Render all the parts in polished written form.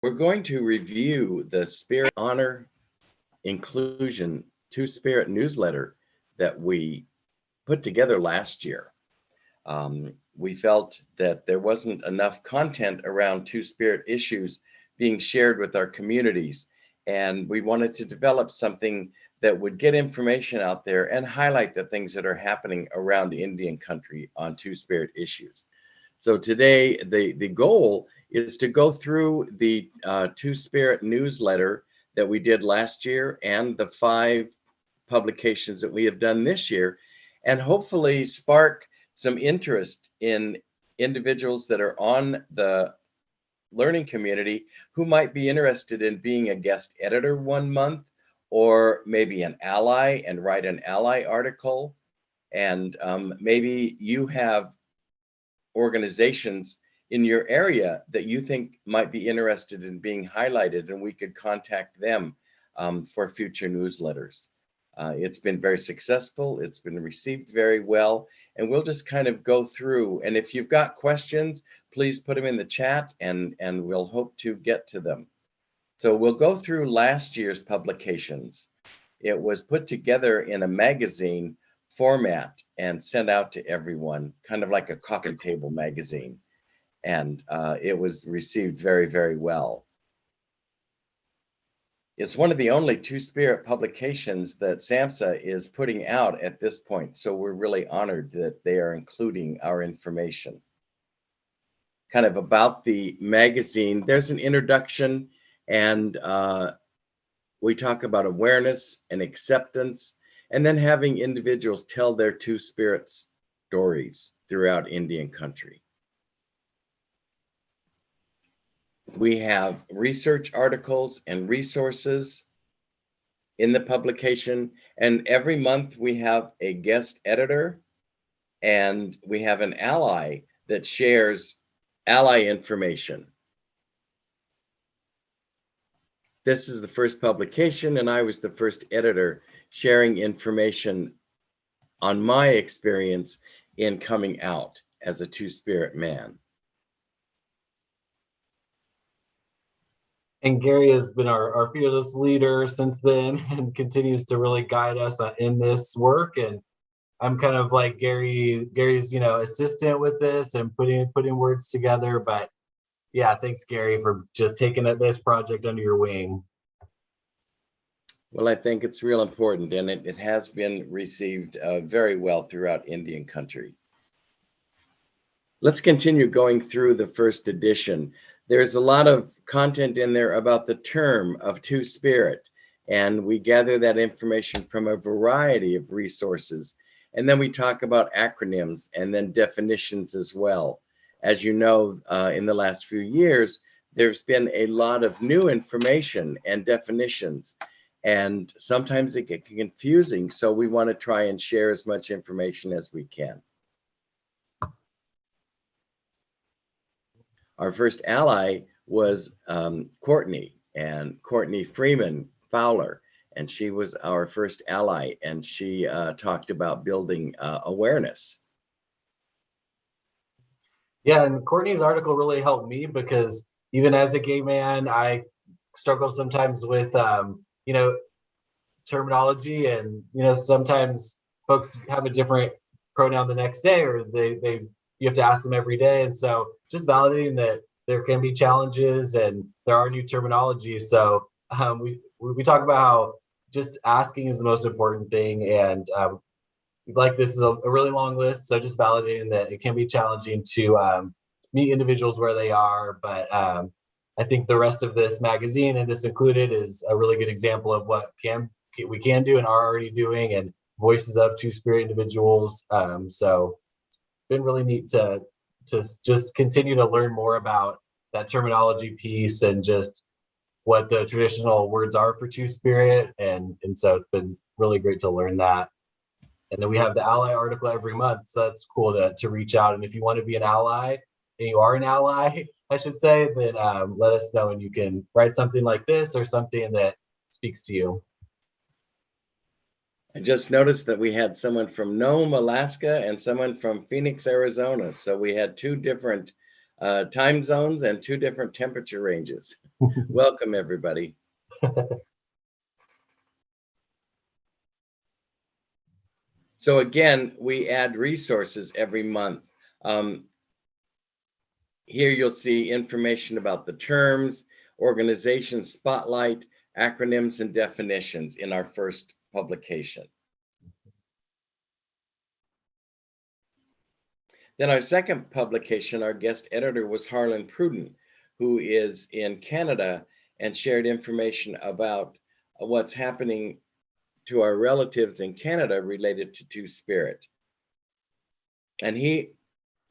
We're going to review the Spirit Honor Inclusion Two Spirit newsletter that we put together last year. We felt that there wasn't enough content around Two Spirit issues being shared with our communities, and we wanted to develop something that would get information out there and highlight the things that are happening around Indian country on Two Spirit issues. So today, the goal is to go through the Two Spirit newsletter that we did last year and the 5 publications that we have done this year, and hopefully spark some interest in individuals that are on the learning community who might be interested in being a guest editor one month, or maybe an ally and write an ally article. And maybe you have organizations in your area that you think might be interested in being highlighted, and we could contact them for future newsletters. It's been very successful. It's been received very well, and we'll just kind of go through. And if you've got questions, please put them in the chat, and we'll hope to get to them. So we'll go through last year's publications. It was put together in a magazine format and sent out to everyone, kind of like a coffee table magazine. And it was received very, very well. It's one of the only Two Spirit publications that SAMHSA is putting out at this point. So we're really honored that they are including our information. Kind of about the magazine, there's an introduction, and we talk about awareness and acceptance, and then having individuals tell their Two Spirit stories throughout Indian country. We have research articles and resources in the publication, and every month we have a guest editor, and we have an ally that shares ally information. This is the first publication, and I was the first editor sharing information on my experience in coming out as a Two Spirit man. And Gary has been our fearless leader since then and continues to really guide us in this work. And I'm kind of like Gary's, assistant with this and putting words together. But yeah, thanks, Gary, for just taking this project under your wing. Well, I think it's real important, and it has been received very well throughout Indian country. Let's continue going through the first edition. There's a lot of content in there about the term of Two Spirit, and we gather that information from a variety of resources. And then we talk about acronyms and then definitions as well. As you know, in the last few years, there's been a lot of new information and definitions, and sometimes it gets confusing. So we want to try and share as much information as we can. Our first ally was Courtney Freeman Fowler, and she was our first ally, and she talked about building awareness. Yeah, and Courtney's article really helped me because even as a gay man, I struggle sometimes with, terminology, and, sometimes folks have a different pronoun the next day, or you have to ask them every day. And so just validating that there can be challenges and there are new terminologies. So we talk about how just asking is the most important thing. And like this is a really long list. So just validating that it can be challenging to meet individuals where they are. But I think the rest of this magazine, and this included, is a really good example of what we can do and are already doing, and voices of Two Spirit individuals. So been really neat to just continue to learn more about that terminology piece and just what the traditional words are for Two Spirit, and so it's been really great to learn that. And then we have the ally article every month, so that's cool to reach out. And if you want to be an ally, and you are an ally, I should say, then let us know, and you can write something like this or something that speaks to you. I just noticed that we had someone from Nome, Alaska, and someone from Phoenix, Arizona. So we had 2 different time zones and 2 different temperature ranges. Welcome, everybody. So again, we add resources every month. Here you'll see information about the terms, organization spotlight, acronyms, and definitions in our first publication. Then our second publication, our guest editor was Harlan Pruden, who is in Canada and shared information about what's happening to our relatives in Canada related to Two-Spirit. And he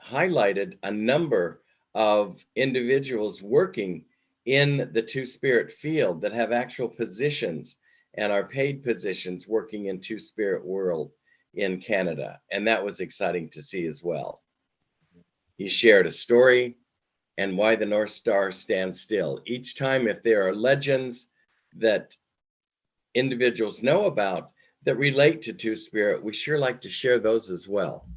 highlighted a number of individuals working in the Two-Spirit field that have actual positions and are paid positions working in Two-Spirit world in Canada. And that was exciting to see as well. He shared a story and why the North Star stands still. Each time, if there are legends that individuals know about that relate to Two-Spirit, we sure like to share those as well.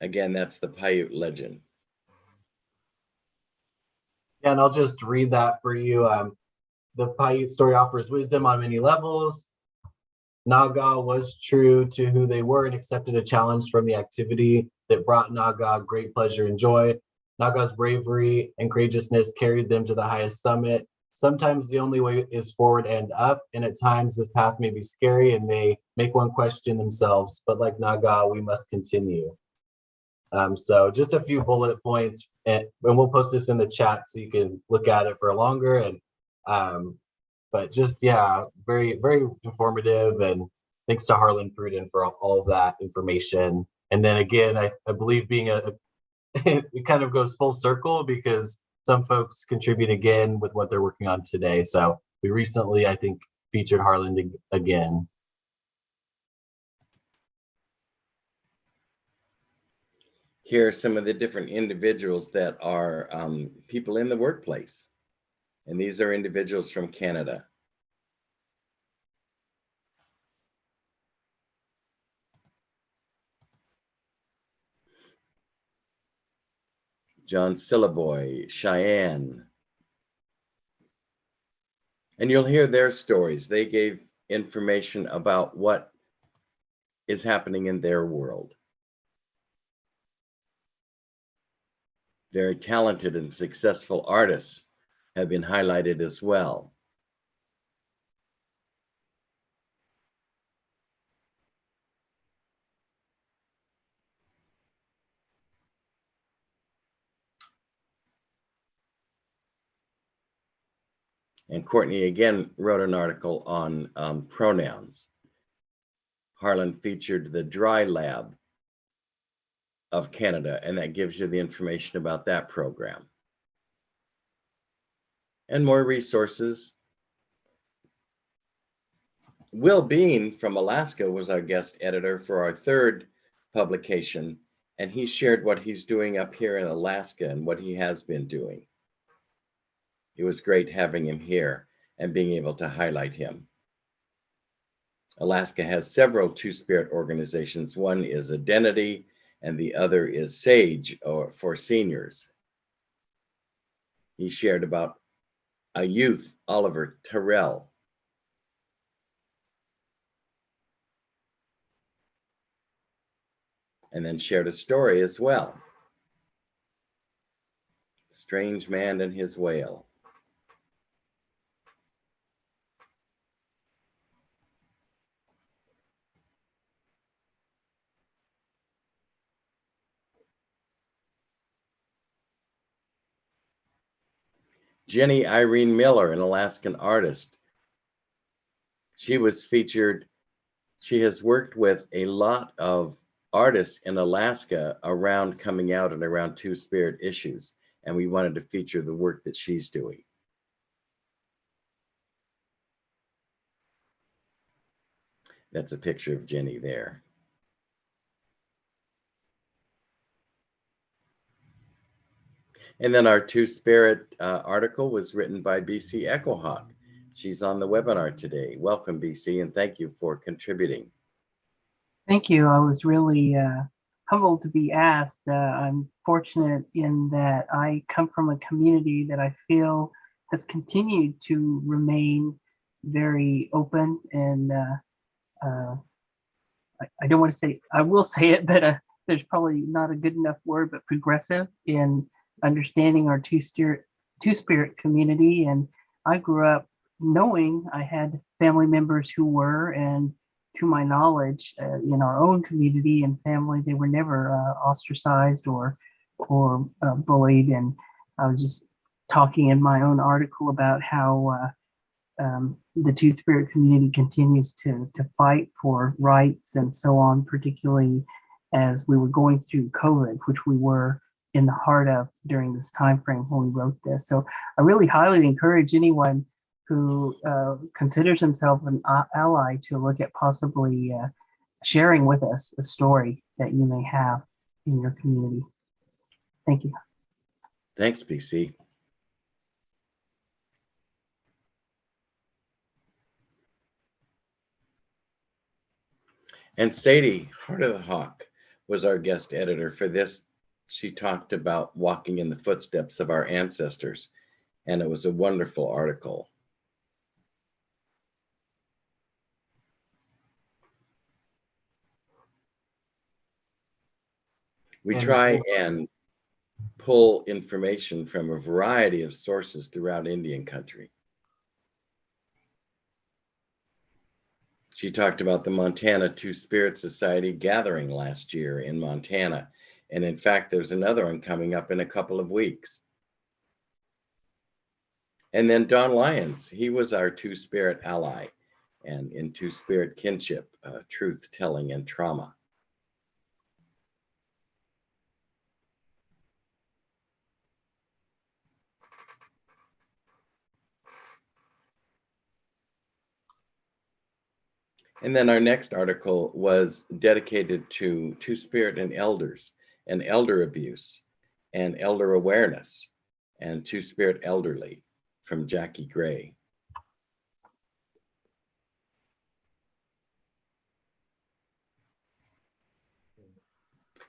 Again, that's the Paiute legend. Yeah, and I'll just read that for you. The Paiute story offers wisdom on many levels. Naga was true to who they were and accepted a challenge from the activity that brought Naga great pleasure and joy. Naga's bravery and courageousness carried them to the highest summit. Sometimes the only way is forward and up, and at times this path may be scary and may make one question themselves, but like Naga, we must continue. So just a few bullet points, and we'll post this in the chat so you can look at it for longer. And but just, yeah, very, very informative. And thanks to Harlan Pruden for all of that information. And then again, I believe being it kind of goes full circle because some folks contribute again with what they're working on today. So we recently, I think, featured Harlan again. Here are some of the different individuals that are people in the workplace. And these are individuals from Canada. John Sillaboy, Cheyenne. And you'll hear their stories. They gave information about what is happening in their world. Very talented and successful artists have been highlighted as well. And Courtney again wrote an article on pronouns. Harlan featured the Dry Lab of Canada, and that gives you the information about that program. And more resources. Will Bean from Alaska was our guest editor for our third publication, and he shared what he's doing up here in Alaska and what he has been doing. It was great having him here and being able to highlight him. Alaska has several Two-Spirit organizations. One is Identity, and the other is SAGE, or for seniors. He shared about a youth, Oliver Terrell. And then shared a story as well. Strange Man and His Whale. Jenny Irene Miller, an Alaskan artist. She was featured. She has worked with a lot of artists in Alaska around coming out and around Two-Spirit issues, and we wanted to feature the work that she's doing. That's a picture of Jenny there. And then our Two-Spirit article was written by BC Echohawk. She's on the webinar today. Welcome, BC, and thank you for contributing. Thank you. I was really humbled to be asked. I'm fortunate in that I come from a community that I feel has continued to remain very open and I don't want to say, I will say it, but there's probably not a good enough word, but progressive in understanding our two spirit community. And I grew up knowing I had family members who were, and to my knowledge, in our own community and family, they were never ostracized or bullied. And I was just talking in my own article about how the two-spirit community continues to fight for rights and so on, particularly as we were going through COVID, which we were in the heart of during this time frame when we wrote this. So I really highly encourage anyone who considers himself an ally to look at possibly sharing with us a story that you may have in your community. Thank you. Thanks, BC. And Sadie, Heart of the Hawk, was our guest editor for this. She talked about walking in the footsteps of our ancestors, and it was a wonderful article. We try and pull information from a variety of sources throughout Indian country. She talked about the Montana Two-Spirit Society gathering last year in Montana. And in fact, there's another one coming up in a couple of weeks. And then Don Lyons, he was our two-spirit ally and in two-spirit kinship, truth telling and trauma. And then our next article was dedicated to two-spirit and elders and elder abuse and elder awareness and two-spirit elderly from Jackie Gray.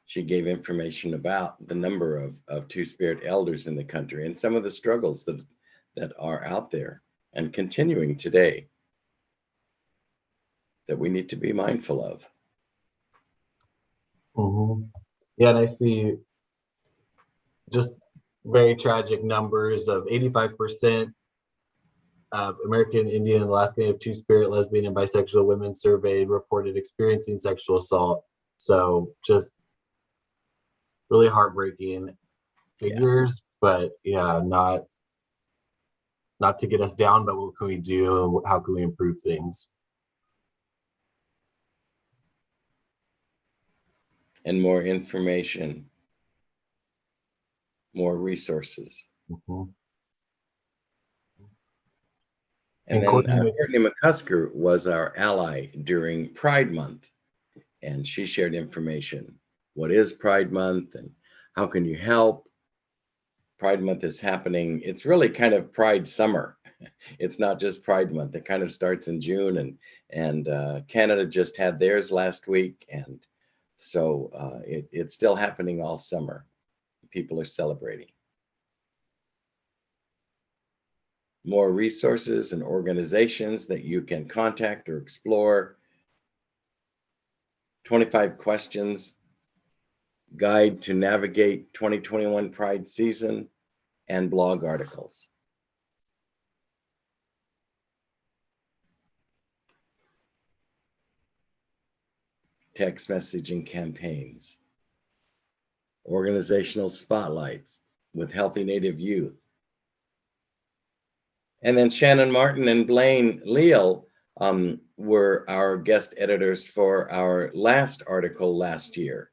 She gave information about the number of two-spirit elders in the country and some of the struggles that are out there and continuing today that we need to be mindful of. Mm-hmm. Yeah, and I see just very tragic numbers of 85% of American Indian and Alaska Native two-spirit, lesbian, and bisexual women surveyed reported experiencing sexual assault. So just really heartbreaking figures, but yeah, not to get us down, but what can we do and how can we improve things? And more information, more resources. Mm-hmm. And then Courtney McCusker was our ally during Pride Month, and she shared information. What is Pride Month and how can you help? Pride Month is happening. It's really kind of Pride summer. It's not just Pride Month. It kind of starts in June, and Canada just had theirs last week, and so it's still happening all summer. People are celebrating. More resources and organizations that you can contact or explore. 25 questions, guide to navigate 2021 Pride season, and blog articles. Text messaging campaigns, organizational spotlights with Healthy Native Youth. And then Shannon Martin and Blaine Leal were our guest editors for our last article last year.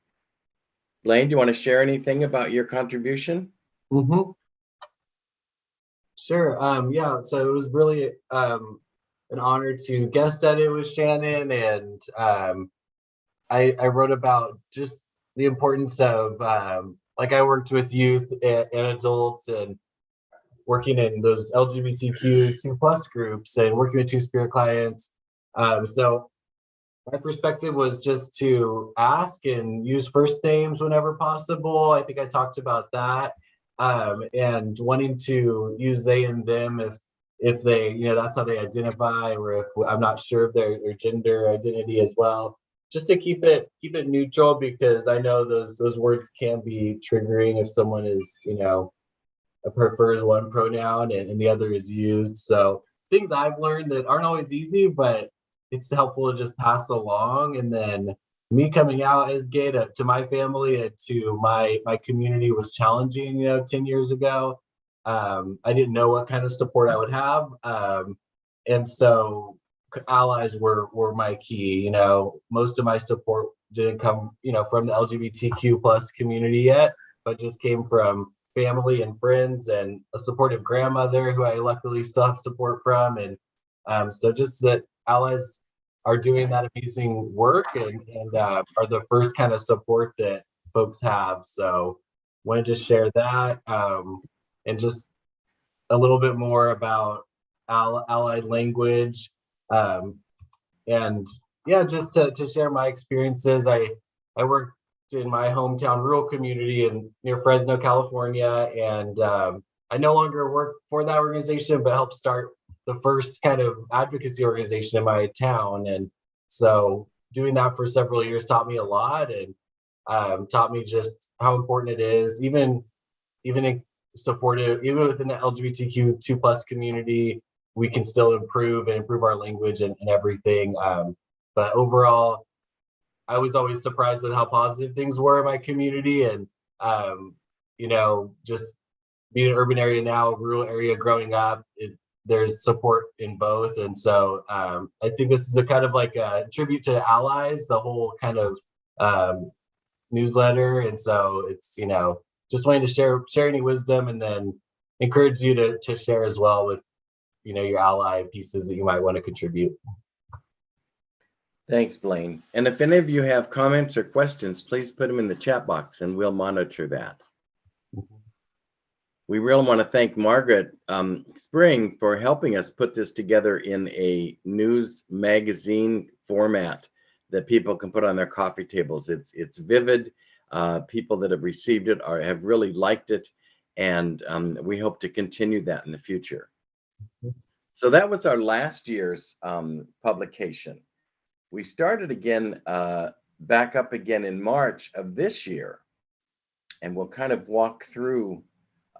Blaine, do you want to share anything about your contribution? Mm-hmm. Sure. Yeah, so it was really an honor to guest edit with Shannon, and I wrote about just the importance of like I worked with youth and adults and working in those LGBTQ2+ groups and working with two-spirit clients. So My perspective was just to ask and use first names whenever possible. I think I talked about that. And wanting to use they and them if they, that's how they identify, or if I'm not sure of their gender identity as well. Just to keep it neutral, because I know those words can be triggering if someone is, prefers one pronoun and the other is used. So things I've learned that aren't always easy, but it's helpful to just pass along. And then me coming out as gay to my family and to my community was challenging, 10 years ago. I didn't know what kind of support I would have. And so allies were my key. Most of my support didn't come, from the LGBTQ plus community yet, but just came from family and friends and a supportive grandmother who I luckily still have support from. And so just that allies are doing that amazing work and are the first kind of support that folks have. So wanted to share that, and just a little bit more about allied language. Um, and yeah, just to share my experiences. I worked in my hometown rural community in near Fresno, California, and I no longer work for that organization, but helped start the first kind of advocacy organization in my town. And so doing that for several years taught me a lot, and taught me just how important it is, even in supportive, even within the LGBTQ2 plus community, we can still improve and improve our language and everything. But overall, I was always surprised with how positive things were in my community. And, just being an urban area now, rural area growing up, there's support in both. And so I think this is a kind of like a tribute to allies, the whole kind of newsletter. And so it's, just wanting to share any wisdom, and then encourage you to share as well with, your ally pieces that you might want to contribute. Thanks, Blaine. And if any of you have comments or questions, please put them in the chat box and we'll monitor that. We really want to thank Margaret Spring for helping us put this together in a news magazine format that people can put on their coffee tables. It's vivid. People that have received it have really liked it, and we hope to continue that in the future. So that was our last year's publication. We started again, back up again in March of this year, and we'll kind of walk through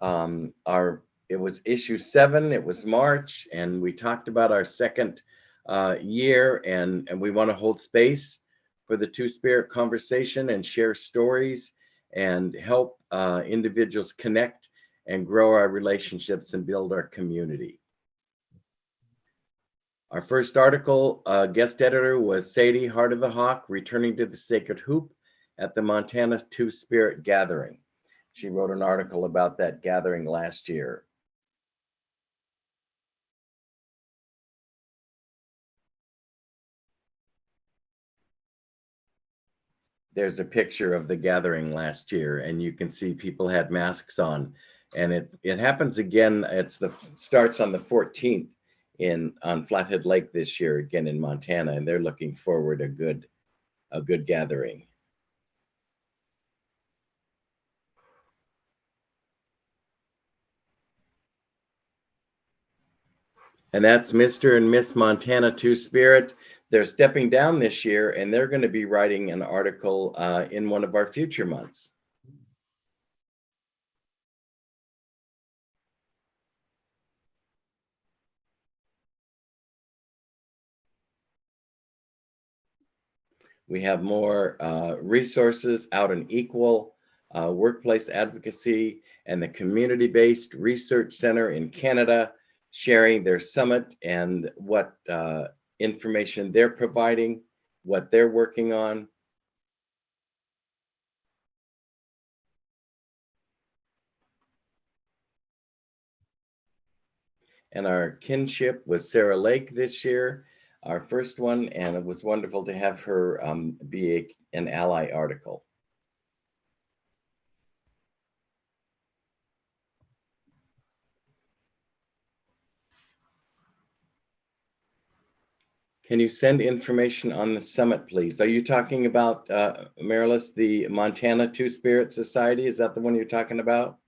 it was issue 7, it was March, and we talked about our second year, and we want to hold space for the Two-Spirit conversation and share stories and help individuals connect and grow our relationships and build our community. Our first article guest editor was Sadie Heart of the Hawk, returning to the sacred hoop at the Montana Two-Spirit Gathering. She wrote an article about that gathering last year. There's a picture of the gathering last year, and you can see people had masks on. And it happens again. Starts on the 14th on Flathead Lake this year, again in Montana, and they're looking forward a good gathering. And that's Mr. and Miss Montana Two-Spirit. They're stepping down this year, and they're going to be writing an article in one of our future months. We have more resources out in Equal, workplace advocacy, and the community-based research center in Canada, sharing their summit and what information they're providing, what they're working on. And our kinship was Sarah Lake this year, our first one, and it was wonderful to have her be an ally article. Can you send information on the summit, please? Are you talking about, Marilis, the Montana Two-Spirit Society? Is that the one you're talking about?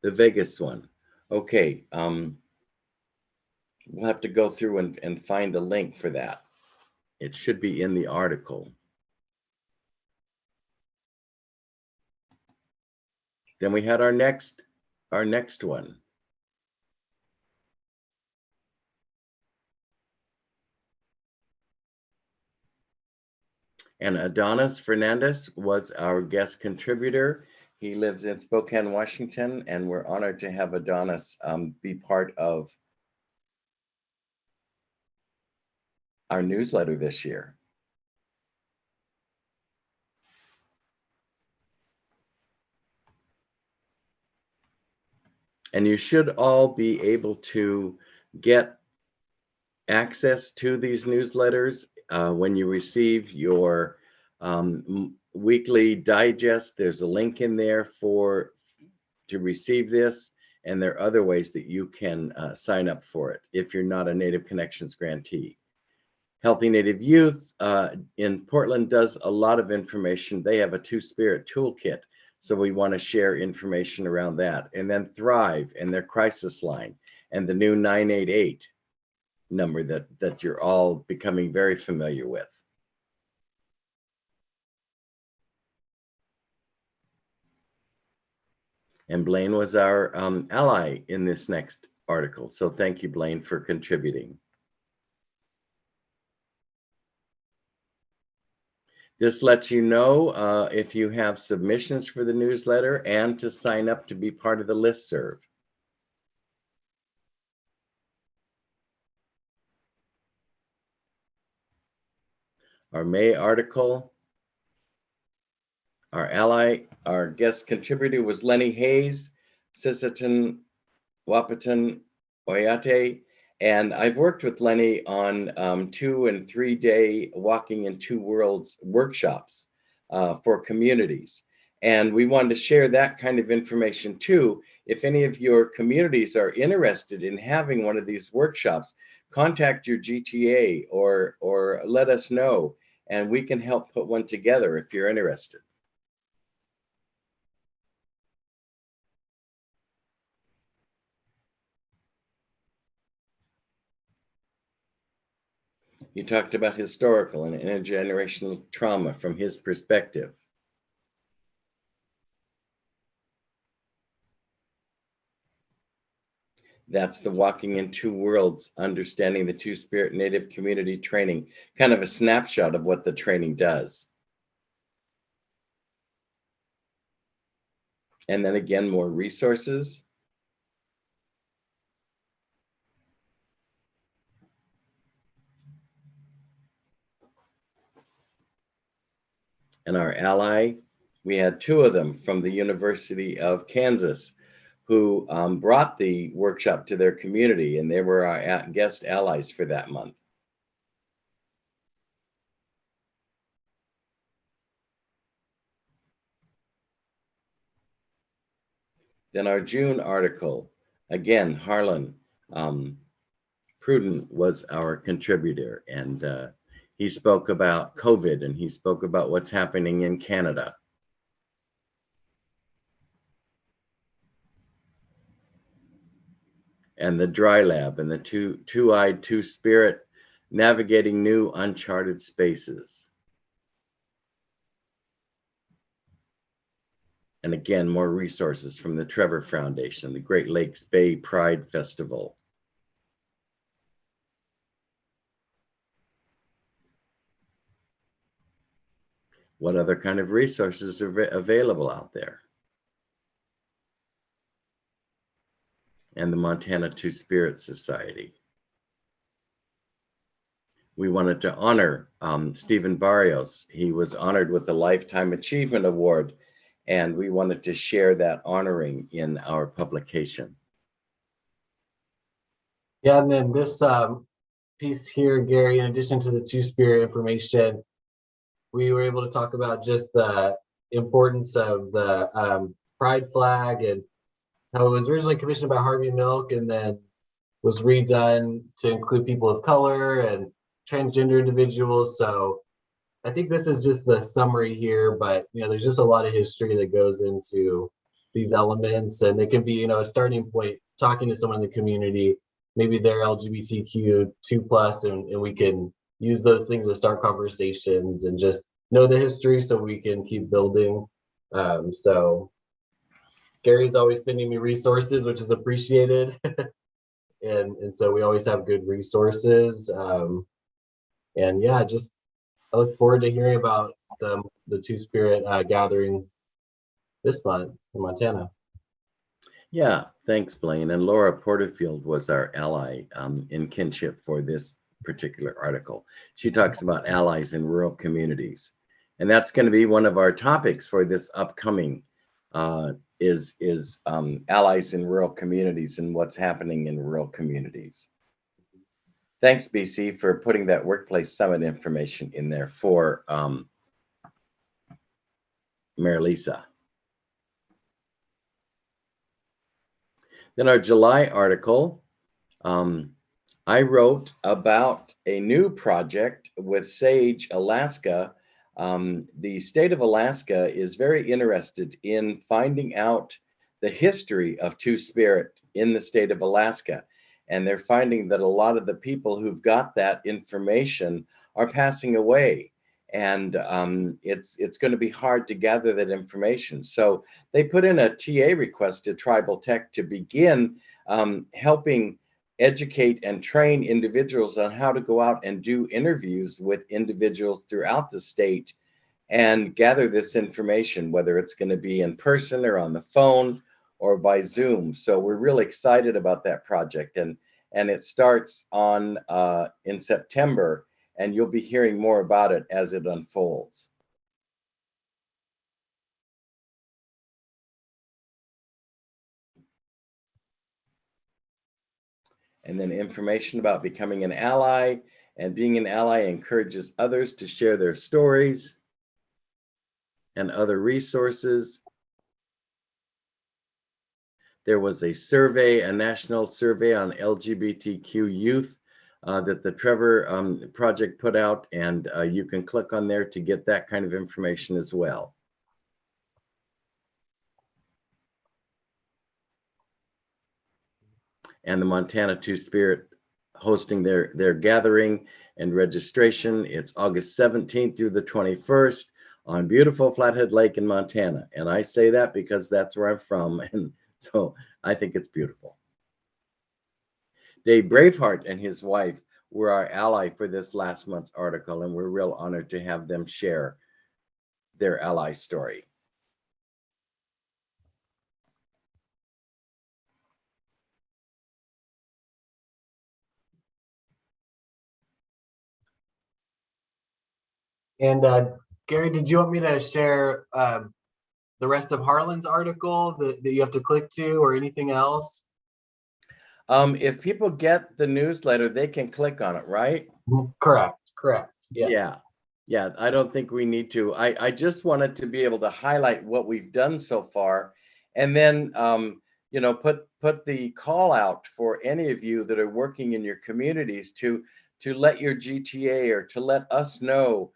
The Vegas one. Okay. We'll have to go through and find a link for that. It should be in the article. Then we had our next one. And Adonis Fernandez was our guest contributor. He lives in Spokane, Washington, and we're honored to have Adonis be part of our newsletter this year. And you should all be able to get access to these newsletters when you receive your weekly digest. There's a link in there to receive this, and there are other ways that you can sign up for it if you're not a Native Connections grantee. Healthy Native Youth in Portland does a lot of information. They have a Two-Spirit toolkit, so we want to share information around that. And then Thrive and their crisis line and the new 988 number that you're all becoming very familiar with. And Blaine was our ally in this next article. So thank you, Blaine, for contributing. This lets you know if you have submissions for the newsletter and to sign up to be part of the listserv. Our May article, our ally, our guest contributor was Lenny Hayes, Sisseton Wahpeton Oyate. And I've worked with Lenny on 2- and 3-day Walking in Two Worlds workshops for communities. And we wanted to share that kind of information too. If any of your communities are interested in having one of these workshops, contact your GTA or let us know, and we can help put one together if you're interested. You talked about historical and intergenerational trauma from his perspective. That's the Walking in Two Worlds, Understanding the Two-Spirit Native Community Training, kind of a snapshot of what the training does. And then again, more resources. And our ally, we had 2 of them from the University of Kansas who brought the workshop to their community, and they were our guest allies for that month. Then our June article, again, Harlan Pruden was our contributor, and he spoke about COVID, and he spoke about what's happening in Canada. And the Dry Lab and the two-eyed Two-Spirit navigating new uncharted spaces. And again, more resources from the Trevor Foundation, the Great Lakes Bay Pride Festival. What other kind of resources are available out there? And the Montana Two-Spirit Society. We wanted to honor Stephen Barrios. He was honored with the Lifetime Achievement Award, and we wanted to share that honoring in our publication. Yeah, and then this piece here, Gary, in addition to the Two-Spirit information, we were able to talk about just the importance of the pride flag and how it was originally commissioned by Harvey Milk and then was redone to include people of color and transgender individuals. So I think this is just the summary here, but there's just a lot of history that goes into these elements, and it can be, a starting point talking to someone in the community, maybe they're LGBTQ2+, and we can use those things to start conversations and just know the history so we can keep building. So Gary's always sending me resources, which is appreciated. and so we always have good resources. And yeah, just I look forward to hearing about the Two-Spirit gathering this month in Montana. Yeah, thanks, Blaine. And Laura Porterfield was our ally in kinship for this particular article. She talks about allies in rural communities. And that's going to be one of our topics for this upcoming is allies in rural communities and what's happening in rural communities. Thanks, BC, for putting that workplace summit information in there for Mayor Lisa. Then our July article, I wrote about a new project with Sage, Alaska. The state of Alaska is very interested in finding out the history of Two-Spirit in the state of Alaska. And they're finding that a lot of the people who've got that information are passing away. And it's going to be hard to gather that information. So they put in a TA request to Tribal Tech to begin helping educate and train individuals on how to go out and do interviews with individuals throughout the state and gather this information, whether it's going to be in person or on the phone or by Zoom. So we're really excited about that project, and it starts on in September, and you'll be hearing more about it as it unfolds. And then information about becoming an ally, and being an ally encourages others to share their stories and other resources. There was a survey, a national survey on LGBTQ youth that the Trevor Project put out, and you can click on there to get that kind of information as well. And the Montana Two-Spirit hosting their gathering and registration. It's August 17th through the 21st on beautiful Flathead Lake in Montana. And I say that because that's where I'm from, and so I think it's beautiful. Dave Braveheart and his wife were our ally for this last month's article, and we're real honored to have them share their ally story. And Gary, did you want me to share the rest of Harlan's article that you have to click to, or anything else? If people get the newsletter, they can click on it, right? Correct. Yes. Yeah. I don't think we need to. I just wanted to be able to highlight what we've done so far, and then put the call out for any of you that are working in your communities to let your GTA or to let us know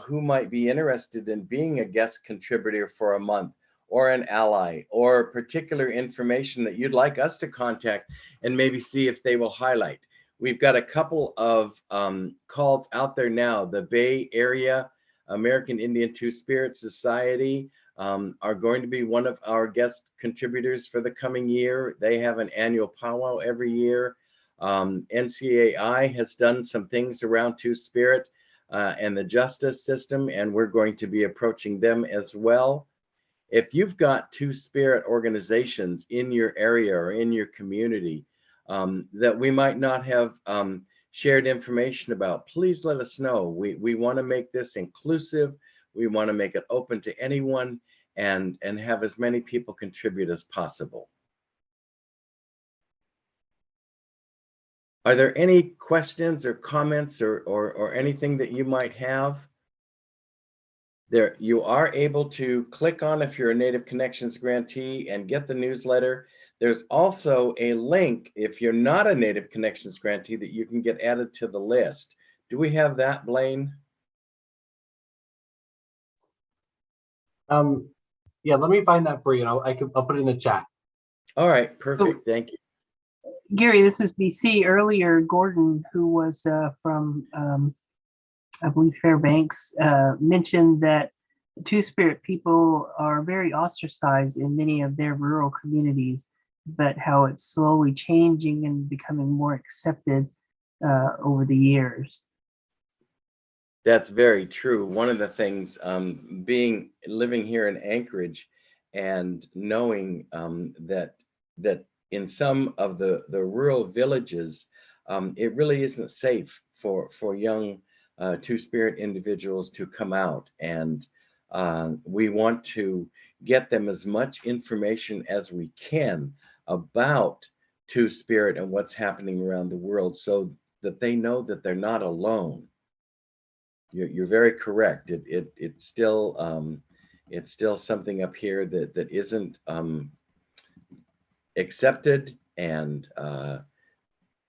who might be interested in being a guest contributor for a month, or an ally, or particular information that you'd like us to contact and maybe see if they will highlight. We've got a couple of calls out there now. The Bay Area American Indian Two-Spirit Society are going to be one of our guest contributors for the coming year. They have an annual powwow every year. NCAI has done some things around Two-Spirit and the justice system, and we're going to be approaching them as well. If you've got Two-Spirit organizations in your area or in your community that we might not have shared information about, please let us know. We want to make this inclusive. We want to make it open to anyone, and have as many people contribute as possible. Are there any questions or comments or anything that you might have? There, you are able to click on if you're a Native Connections grantee and get the newsletter. There's also a link if you're not a Native Connections grantee that you can get added to the list. Do we have that, Blaine? Yeah, let me find that for you. And I'll put it in the chat. All right, perfect. Thank you. Gary, this is BC. Earlier, Gordon, who was from, I believe, Fairbanks, mentioned that Two-Spirit people are very ostracized in many of their rural communities, but how it's slowly changing and becoming more accepted over the years. That's very true. One of the things, living here in Anchorage and knowing that in some of the rural villages, it really isn't safe for young Two-Spirit individuals to come out, and we want to get them as much information as we can about Two-Spirit and what's happening around the world, so that they know that they're not alone. You're very correct. It's still something up here that isn't accepted, and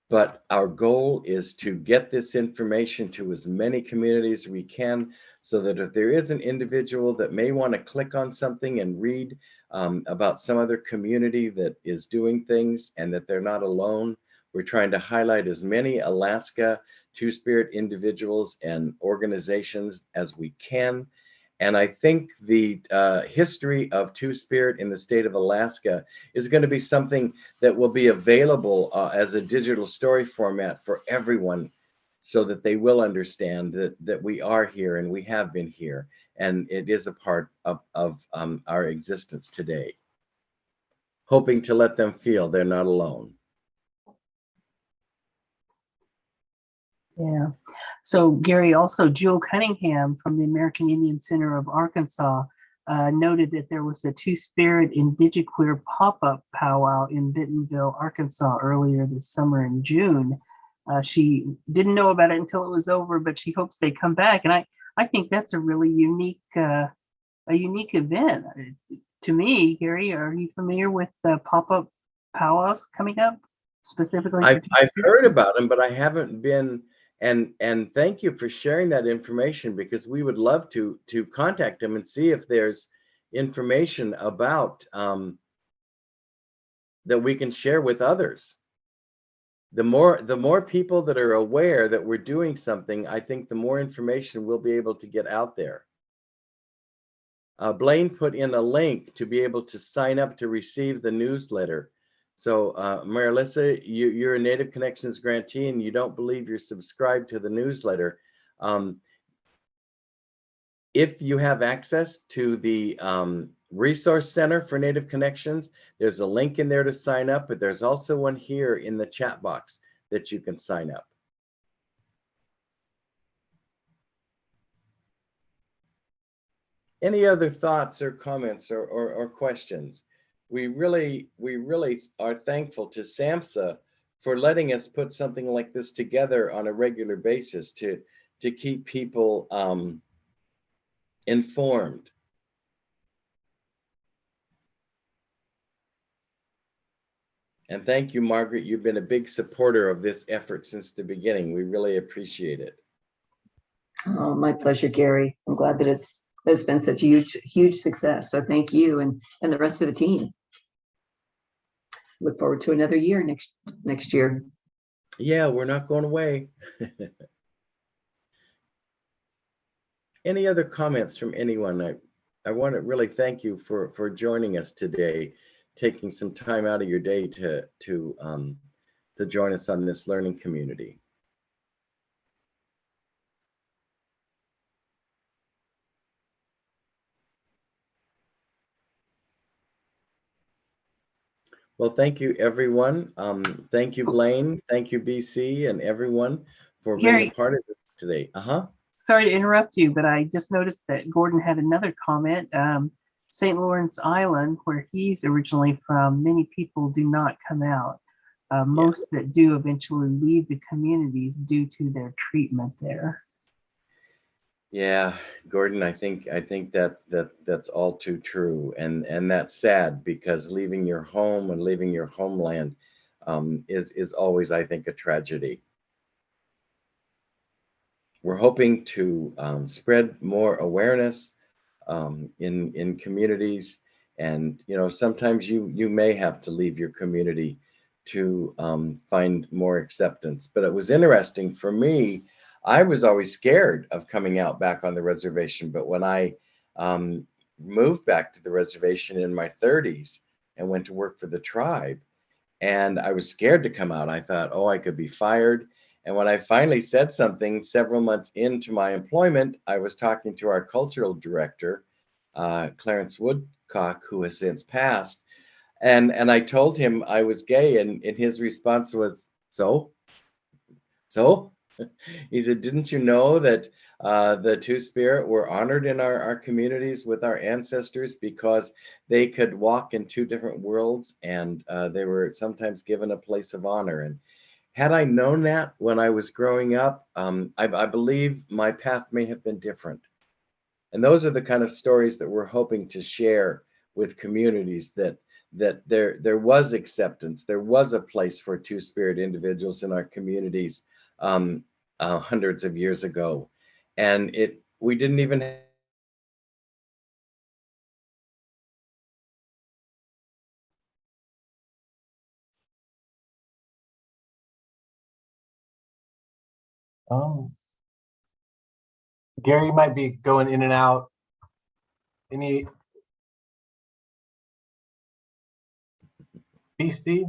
but our goal is to get this information to as many communities as we can, so that if there is an individual that may want to click on something and read about some other community that is doing things and that they're not alone, we're trying to highlight as many Alaska Two-Spirit individuals and organizations as we can. And I think the history of Two-Spirit in the state of Alaska is going to be something that will be available as a digital story format for everyone, so that they will understand that we are here and we have been here, and it is a part of our existence today. Hoping to let them feel they're not alone. Yeah. So Gary, also Jewel Cunningham from the American Indian Center of Arkansas noted that there was a Two-Spirit Indigiqueer pop-up powwow in Bentonville, Arkansas earlier this summer in June. She didn't know about it until it was over, but she hopes they come back. And I think that's a really unique event. To me, Gary, are you familiar with the pop-up powwows coming up specifically? I've heard about them, but I haven't been. And thank you for sharing that information, because we would love to contact them and see if there's information about that we can share with others. The more people that are aware that we're doing something, I think the more information we'll be able to get out there. Blaine put in a link to be able to sign up to receive the newsletter. So Marilisa, you're a Native Connections grantee and you don't believe you're subscribed to the newsletter. If you have access to the Resource Center for Native Connections, there's a link in there to sign up, but there's also one here in the chat box that you can sign up. Any other thoughts or comments or questions? We really are thankful to SAMHSA for letting us put something like this together on a regular basis to keep people informed. And thank you, Margaret. You've been a big supporter of this effort since the beginning. We really appreciate it. Oh, my pleasure, Gary. I'm glad that it's been such a huge success. So thank you and the rest of the team. Look forward to another year next year. Yeah, we're not going away. Any other comments from anyone? I want to really thank you for joining us today, taking some time out of your day to join us on this learning community. Well, thank you, everyone. Thank you, Blaine. Thank you, BC, and everyone for being a part of this today. Sorry to interrupt you, but I just noticed that Gordon had another comment. St. Lawrence Island, where he's originally from, many people do not come out. Most that do eventually leave the communities due to their treatment there. Yeah, Gordon, I think that's all too true, and that's sad because leaving your home and leaving your homeland is always, I think, a tragedy. We're hoping to spread more awareness in communities, and sometimes you may have to leave your community to find more acceptance. But it was interesting for me. I was always scared of coming out back on the reservation, but when I um, moved back to the reservation in my 30s and went to work for the tribe, and I was scared to come out. I thought, oh, I could be fired. And when I finally said something several months into my employment, I was talking to our cultural director, Clarence Woodcock, who has since passed. And I told him I was gay, and his response was, so? So? He said, didn't you know that the Two Spirit were honored in our communities with our ancestors because they could walk in two different worlds, and they were sometimes given a place of honor. And had I known that when I was growing up, I believe my path may have been different. And those are the kind of stories that we're hoping to share with communities, that there was acceptance, there was a place for Two Spirit individuals in our communities hundreds of years ago, and we didn't even. Um, Gary might be going in and out. Any BC?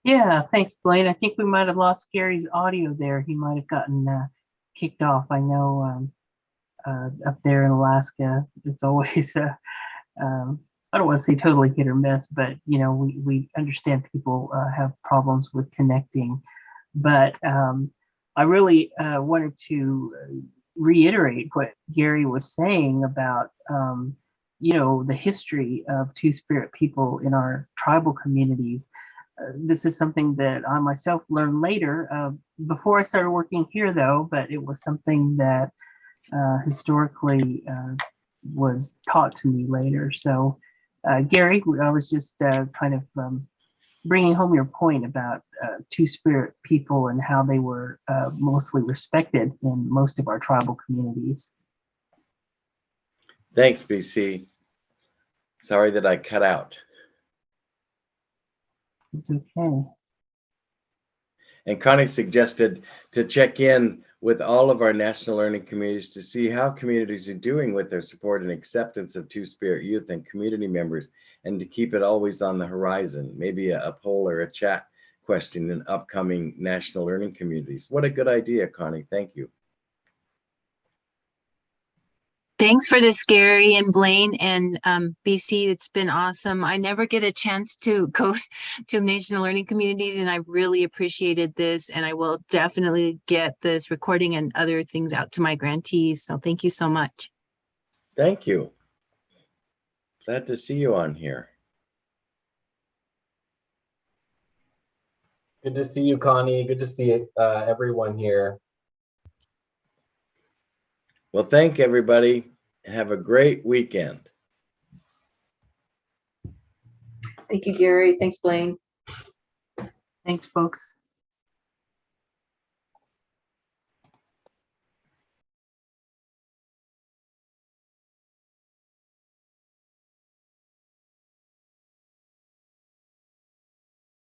Yeah, thanks, Blaine. I think we might have lost Gary's audio there. He might have gotten kicked off. I know up there in Alaska, it's always I don't want to say totally hit or miss, but we understand people have problems with connecting. But I really wanted to reiterate what Gary was saying about the history of Two Spirit people in our tribal communities. This is something that I myself learned later, before I started working here, though. But it was something that historically was taught to me later. So, Gary, I was just kind of bringing home your point about Two Spirit people and how they were mostly respected in most of our tribal communities. Thanks, BC. Sorry that I cut out. It's okay. And Connie suggested to check in with all of our national learning communities to see how communities are doing with their support and acceptance of Two Spirit youth and community members, and to keep it always on the horizon. Maybe a poll or a chat question in upcoming national learning communities. What a good idea, Connie. Thank you. Thanks for this, Gary and Blaine and BC. It's been awesome. I never get a chance to go to national learning communities, and I really appreciated this. And I will definitely get this recording and other things out to my grantees. So thank you so much. Thank you. Glad to see you on here. Good to see you, Connie. Good to see everyone here. Well, thank everybody, and have a great weekend. Thank you, Gary. Thanks, Blaine. Thanks, folks.